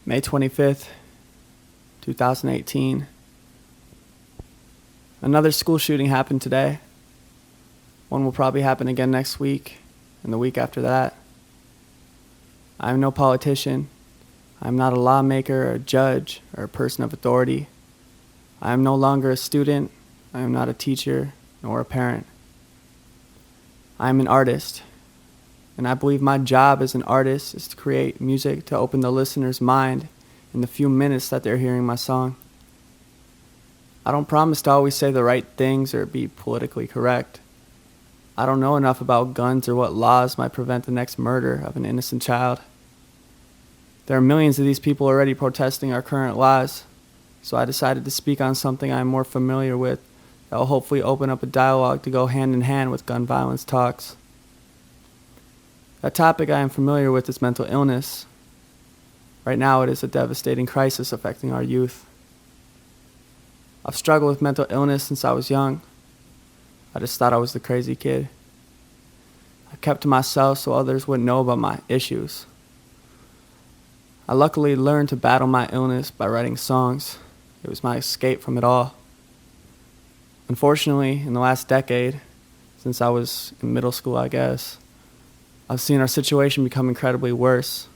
May 25th, 2018. Another school shooting happened today. One will probably happen again next week and the week after that. I am no politician. I am not a lawmaker or a judge or a person of authority. I am no longer a student. I am not a teacher nor a parent. I am an artist, and I believe my job as an artist is to create music to open the listener's mind in the few minutes that they're hearing my song. I don't promise to always say the right things or be politically correct. I don't know enough about guns or what laws might prevent the next murder of an innocent child. There are millions of these people already protesting our current laws, so I decided to speak on something I am more familiar with that will hopefully open up a dialogue to go hand in hand with gun violence talks. A topic I am familiar with is mental illness. Right now it is a devastating crisis affecting our youth. I've struggled with mental illness since I was young. I just thought I was the crazy kid. I kept to myself so others wouldn't know about my issues. I luckily learned to battle my illness by writing songs. It was my escape from it all. Unfortunately, in the last decade, since I was in middle school, I guess, I've seen our situation become incredibly worse.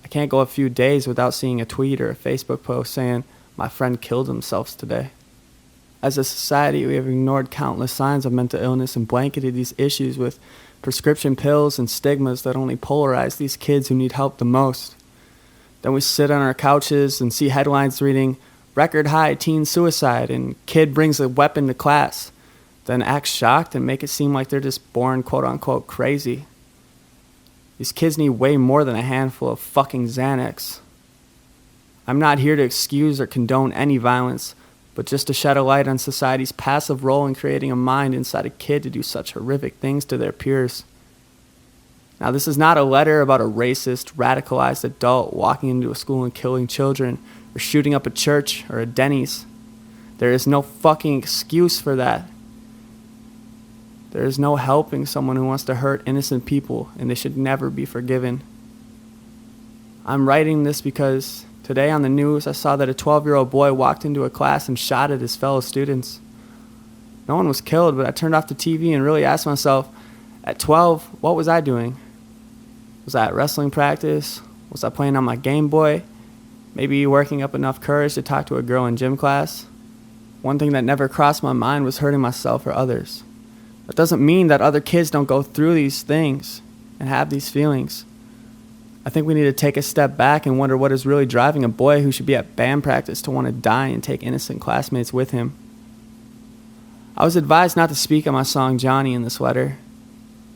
I can't go a few days without seeing a tweet or a Facebook post saying, "My friend killed themselves today." As a society, we have ignored countless signs of mental illness and blanketed these issues with prescription pills and stigmas that only polarize these kids who need help the most. Then we sit on our couches and see headlines reading, "Record high teen suicide," and "Kid brings a weapon to class," then act shocked and make it seem like they're just born quote-unquote crazy. These kids need way more than a handful of fucking Xanax. I'm not here to excuse or condone any violence, but just to shed a light on society's passive role in creating a mind inside a kid to do such horrific things to their peers. Now, this is not a letter about a racist, radicalized adult walking into a school and killing children, or shooting up a church or a Denny's. There is no fucking excuse for that. There is no helping someone who wants to hurt innocent people, and they should never be forgiven. I'm writing this because today on the news I saw that a 12-year-old boy walked into a class and shot at his fellow students. No one was killed, but I turned off the TV and really asked myself, at 12, what was I doing? Was I at wrestling practice? Was I playing on my Game Boy? Maybe working up enough courage to talk to a girl in gym class? One thing that never crossed my mind was hurting myself or others. That doesn't mean that other kids don't go through these things and have these feelings. I think we need to take a step back and wonder what is really driving a boy who should be at band practice to want to die and take innocent classmates with him. I was advised not to speak on my song Johnny in this letter.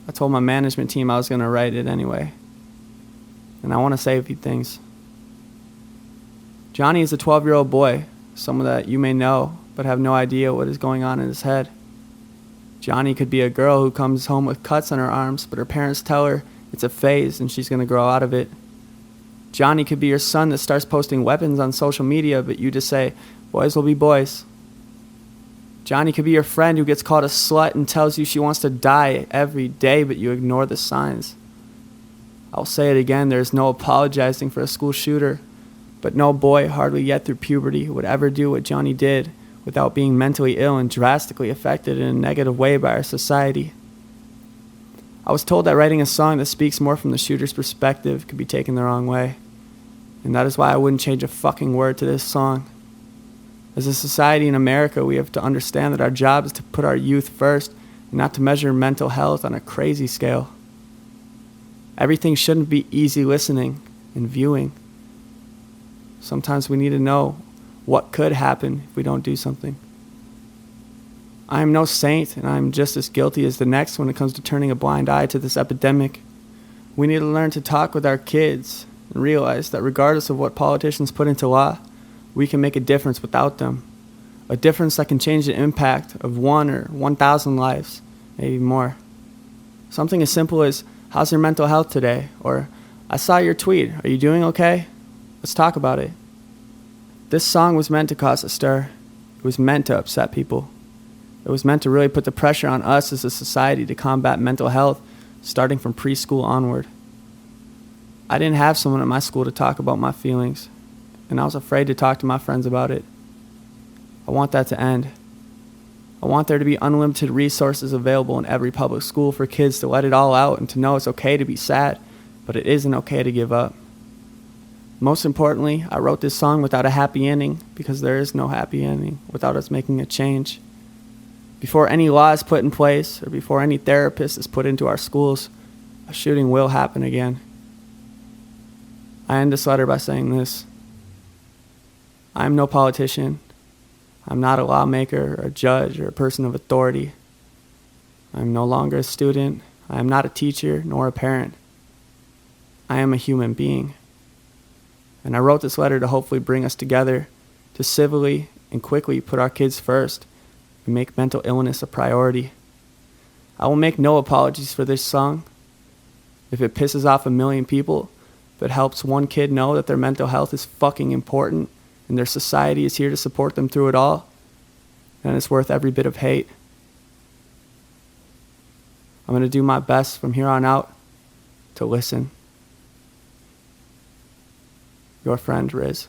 I told my management team I was going to write it anyway. And I want to say a few things. Johnny is a 12-year-old boy, someone that you may know, but have no idea what is going on in his head. Johnny could be a girl who comes home with cuts on her arms, but her parents tell her it's a phase and she's going to grow out of it. Johnny could be your son that starts posting weapons on social media, but you just say, "Boys will be boys." Johnny could be your friend who gets called a slut and tells you she wants to die every day, but you ignore the signs. I'll say it again, there's no apologizing for a school shooter, but no boy hardly yet through puberty would ever do what Johnny did without being mentally ill and drastically affected in a negative way by our society. I was told that writing a song that speaks more from the shooter's perspective could be taken the wrong way, and that is why I wouldn't change a fucking word to this song. As a society in America, we have to understand that our job is to put our youth first and not to measure mental health on a crazy scale. Everything shouldn't be easy listening and viewing. Sometimes we need to know what could happen if we don't do something. I am no saint, and I am just as guilty as the next when it comes to turning a blind eye to this epidemic. We need to learn to talk with our kids and realize that regardless of what politicians put into law, we can make a difference without them. A difference that can change the impact of 1 or 1,000 lives, maybe more. Something as simple as, "How's your mental health today?" Or, "I saw your tweet. Are you doing okay? Let's talk about it." This song was meant to cause a stir. It was meant to upset people. It was meant to really put the pressure on us as a society to combat mental health, starting from preschool onward. I didn't have someone at my school to talk about my feelings, and I was afraid to talk to my friends about it. I want that to end. I want there to be unlimited resources available in every public school for kids to let it all out and to know it's okay to be sad, but it isn't okay to give up. Most importantly, I wrote this song without a happy ending because there is no happy ending without us making a change. Before any law is put in place or before any therapist is put into our schools, a shooting will happen again. I end this letter by saying this. I am no politician. I'm not a lawmaker or a judge or a person of authority. I am no longer a student. I am not a teacher nor a parent. I am a human being. And I wrote this letter to hopefully bring us together to civilly and quickly put our kids first and make mental illness a priority. I will make no apologies for this song. If it pisses off 1 million people, if it helps one kid know that their mental health is fucking important and their society is here to support them through it all, then it's worth every bit of hate. I'm going to do my best from here on out to listen. Your friend, Riz.